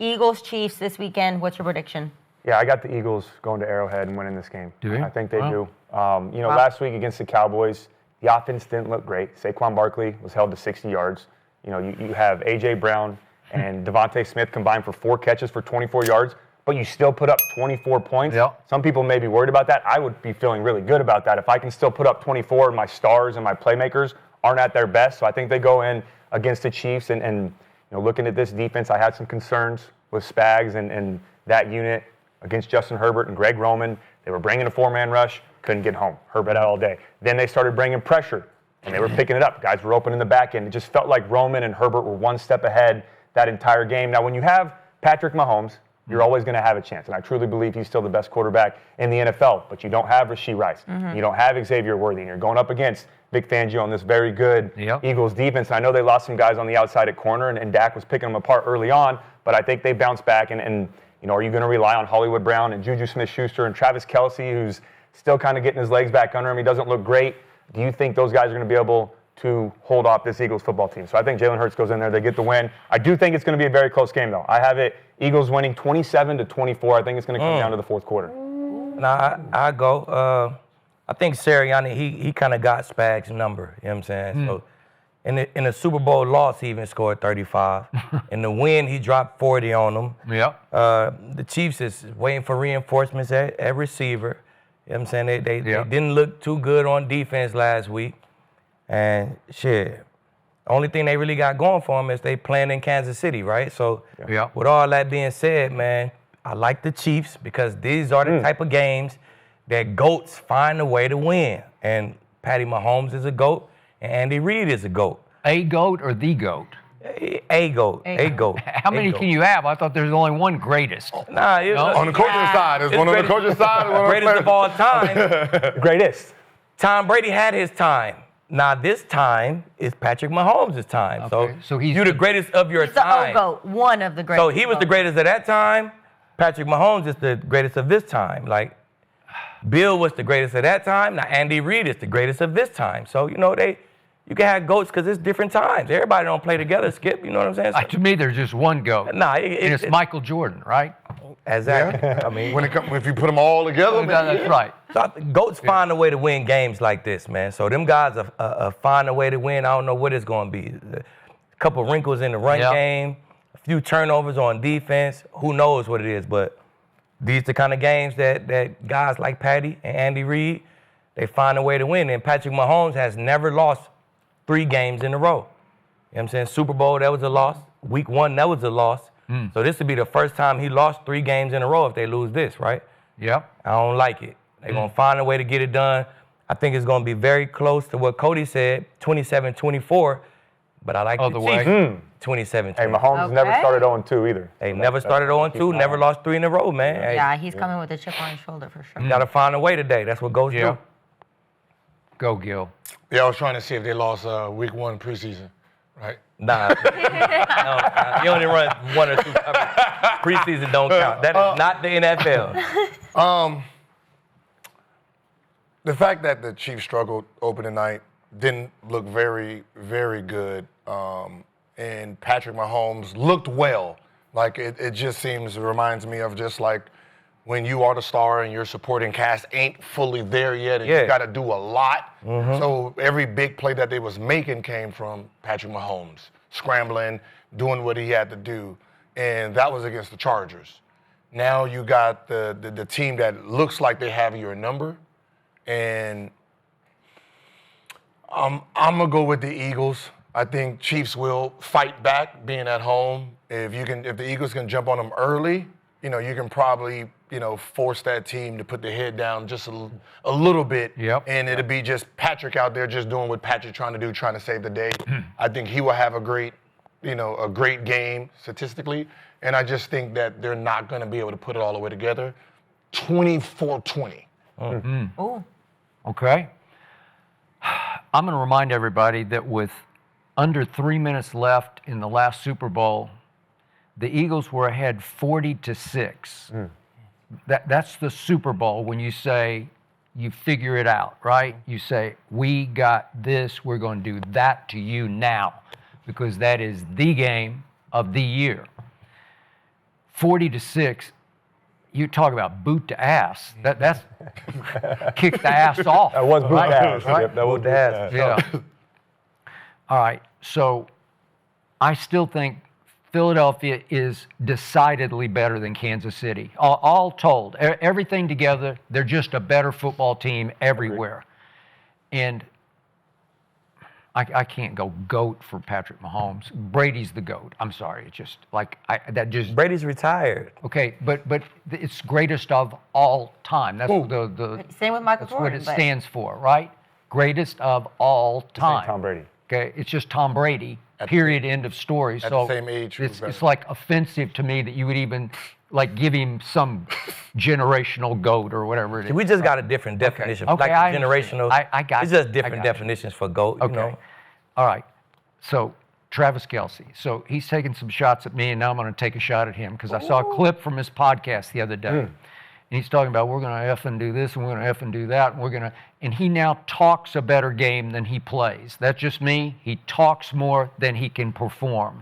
Eagles, Chiefs this weekend. What's your prediction? Yeah, I got the Eagles going to Arrowhead and winning this game. Do you? I think they do. Last week against the Cowboys, the offense didn't look great. Saquon Barkley was held to 60 yards. You have A.J. Brown and Devontae Smith combined for 4 catches for 24 yards, but you still put up 24 points. Yep. Some people may be worried about that. I would be feeling really good about that. If I can still put up 24 and my stars and my playmakers aren't at their best. So I think they go in against the Chiefs. And looking at this defense, I had some concerns with Spags and that unit against Justin Herbert and Greg Roman. They were bringing a 4-man rush, couldn't get home. Herbert out all day. Then they started bringing pressure, and they were picking it up. Guys were open in the back end. It just felt like Roman and Herbert were one step ahead that entire game. Now, when you have Patrick Mahomes, you're always going to have a chance. And I truly believe he's still the best quarterback in the NFL. But you don't have Rashee Rice. You don't have Xavier Worthy. And you're going up against Vic Fangio on this very good Eagles defense. And I know they lost some guys on the outside at corner, and Dak was picking them apart early on. But I think they bounced back. And are you going to rely on Hollywood Brown and Juju Smith-Schuster and Travis Kelce, who's still kind of getting his legs back under him? He doesn't look great. Do you think those guys are going to be able to hold off this Eagles football team? So I think Jalen Hurts goes in there. They get the win. I do think it's going to be a very close game, though. I have it Eagles winning 27-24. I think it's going to come down to the fourth quarter. Nah, I go. I think Sirianni, he kind of got Spags' number. You know what I'm saying? So in the Super Bowl loss, he even scored 35. In the win, he dropped 40 on them. Yep. The Chiefs is waiting for reinforcements at receiver. You know what I'm saying? They didn't look too good on defense last week. And shit, the only thing they really got going for them is they playing in Kansas City, right? So with all that being said, man, I like the Chiefs because these are the type of games that GOATs find a way to win. And Patty Mahomes is a GOAT, and Andy Reid is a GOAT. A GOAT or the GOAT? A GOAT. A GOAT. How many can you have? I thought there's only one greatest. Nah, on the coaching side. It's one on the coaching side. Greatest of all time. Greatest. Tom Brady had his time. Now this time is Patrick Mahomes' time. Okay. So he's the greatest of your He's time. the GOAT, one of the greatest. So he was the greatest at that time. Patrick Mahomes is the greatest of this time. Like Bill was the greatest at that time. Now Andy Reid is the greatest of this time. So you can have GOATs because it's different times. Everybody don't play together, Skip. You know what I'm saying? So, to me, there's just one GOAT. Nah, and it's Michael Jordan, right? Exactly. Yeah. I mean, if you put them all together, That's right. So GOATs find a way to win games like this, man. So them guys are find a way to win. I don't know what it's going to be. A couple wrinkles in the run game, a few turnovers on defense. Who knows what it is? But these are the kind of games that guys like Patty and Andy Reid, they find a way to win. And Patrick Mahomes has never lost 3 games in a row. You know what I'm saying? Super Bowl, that was a loss. Week 1, that was a loss. So this would be the first time he lost 3 games in a row if they lose this, right? Yep. I don't like it. They're going to find a way to get it done. I think it's going to be very close to what Cody said, 27-24. But I like the Chiefs. 27-24. Hey, Mahomes never started 0-2 either. They never started 0-2, never lost 3 in a row, man. Yeah, he's coming with a chip on his shoulder for sure. Got to find a way today. That's what goes through. Go, Gil. Yeah, I was trying to see if they lost week 1 preseason, right? Nah. You only run 1 or 2. Preseason don't count. That is not the NFL. The fact that the Chiefs struggled opening night didn't look very, very good. And Patrick Mahomes looked well. Like, it just reminds me of just like when you are the star and your supporting cast ain't fully there yet and you got to do a lot. So every big play that they was making came from Patrick Mahomes, scrambling, doing what he had to do. And that was against the Chargers. Now you got the team that looks like they have your number. And I'm going to go with the Eagles. I think Chiefs will fight back being at home. If the Eagles can jump on them early, you can probably, force that team to put their head down just a little bit. Yep. And it'll be just Patrick out there just doing what Patrick's trying to do, trying to save the day. I think he will have a great game statistically. And I just think that they're not going to be able to put it all the way together. 24-20. Oh. Okay. I'm going to remind everybody that with under 3 minutes left in the last Super Bowl, the Eagles were ahead 40-6. That's the Super Bowl when you say you figure it out, right? You say, we got this, we're going to do that to you now, because that is the game of the year. 40-6. You talk about boot to ass. That's kick the ass off. That was boot right? ass. Right? Yep, that was boot ass. Yeah. All right. So I still think Philadelphia is decidedly better than Kansas City. All told, everything together, they're just a better football team everywhere. And I can't go GOAT for Patrick Mahomes. Brady's the GOAT. I'm sorry. It's just like Brady's retired. Okay, but it's greatest of all time. That's the Same with Michael that's Jordan. what it but- stands for, right? Greatest of all time. Tom Brady. Okay, it's just Tom Brady. Period. End of story. At So the same age, it's better. it's like offensive to me that you would even like give him some generational GOAT or whatever it is. We just got a different definition. Okay, like I the understand. generational. I got It's you. just I different got you. definitions for GOAT. Okay. You know? All right. So Travis Kelce. So he's taking some shots at me, and now I'm going to take a shot at him because I saw a clip from his podcast the other day. And he's talking about we're going to effing do this and we're going to effing do that. And he now talks a better game than he plays. That's just me. He talks more than he can perform.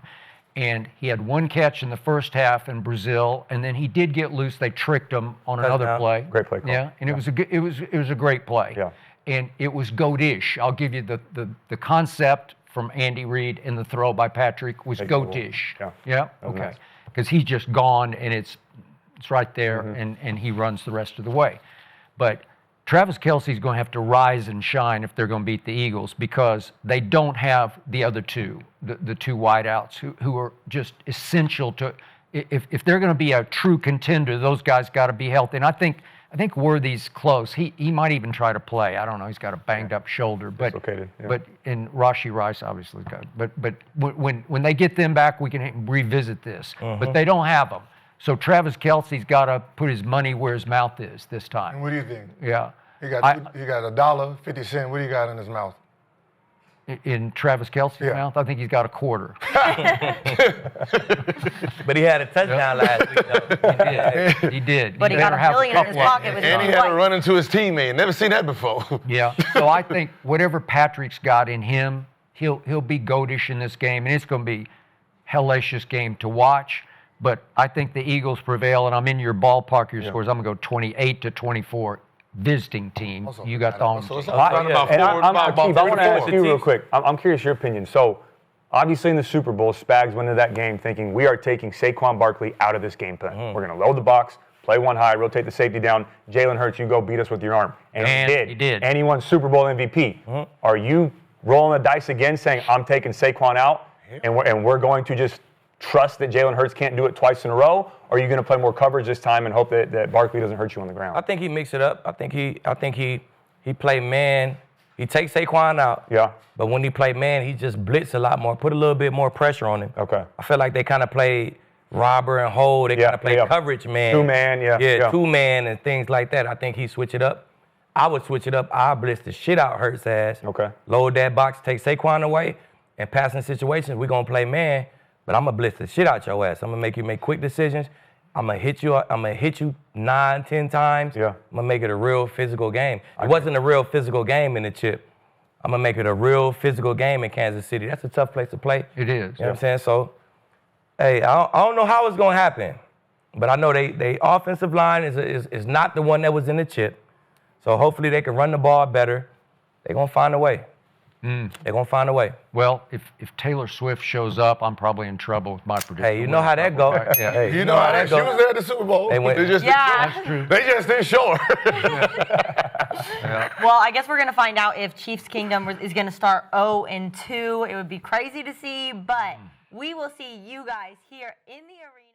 And he had one catch in the first half in Brazil, and then he did get loose. They tricked him on another Touchdown. play. Great play call. Yeah, and it was a great play. Yeah. And it was goatish. I'll give you the concept from Andy Reid and the throw by Patrick was Big goal. goatish. Yeah. Yeah. That was Okay. nice. Because he's just gone and it's right there and he runs the rest of the way. But Travis Kelce's going to have to rise and shine if they're going to beat the Eagles because they don't have the other two, the two wideouts who are just essential to. If they're going to be a true contender, those guys got to be healthy. And I think Worthy's close. He might even try to play. I don't know. He's got a banged up shoulder, but Dislocated, yeah. but and Rashee Rice obviously got. But when they get them back, we can revisit this. But they don't have them. So Travis Kelce's got to put his money where his mouth is this time. What do you think? Yeah. He got $1.50. What do you got in his mouth? In Travis Kelce's Yeah. mouth, I think he's got a quarter. But he had a touchdown last week. Though. He did. But he got better a have billion in his couple of pocket with his And he own had to wife. run into his teammate. Never seen that before. Yeah. So I think whatever Patrick's got in him, he'll be goatish in this game, and it's going to be hellacious game to watch. But I think the Eagles prevail, and I'm in your ballpark, your scores. I'm going to go 28-24. Visiting team. You got the home So it's team. around about And four, about Chief, I want to 34. ask you real quick. I'm curious your opinion. So, obviously in the Super Bowl, Spags went into that game thinking we are taking Saquon Barkley out of this game plan. We're going to load the box, play one high, rotate the safety down. Jalen Hurts, you go beat us with your arm. And he did. And he won Super Bowl MVP. Are you rolling the dice again saying I'm taking Saquon out and we're going to just trust that Jalen Hurts can't do it twice in a row? Or are you going to play more coverage this time and hope that Barkley doesn't hurt you on the ground? I think he mixed it up. I think he played man. He takes Saquon out. Yeah. But when he played man, he just blitzed a lot more, put a little bit more pressure on him. Okay. I feel like they kind of played robber and hold. They kind of played coverage man. Two-man, yeah. Two-man and things like that. I think he switched it up. I would switch it up. I blitz the shit out Hurts' ass. Okay. Load that box, take Saquon away, and passing situations, we're going to play man, but I'm going to blitz the shit out your ass. I'm going to make you make quick decisions. I'm going to hit you 9, 10 times. Yeah. I'm going to make it a real physical game. It wasn't a real physical game in the chip. I'm going to make it a real physical game in Kansas City. That's a tough place to play. It is. You know what I'm saying? So, hey, I don't know how it's going to happen, but I know they offensive line is not the one that was in the chip. So hopefully they can run the ball better. They're going to find a way. They're going to find a way. Well, if Taylor Swift shows up, I'm probably in trouble with my prediction. Hey, you know how that go. Yeah. Hey, You know how that she was there at the Super Bowl. They went- just Yeah. That's true. They just didn't show her. Well, I guess we're going to find out if Chiefs Kingdom is going to start 0-2. It would be crazy to see, but we will see you guys here in the arena.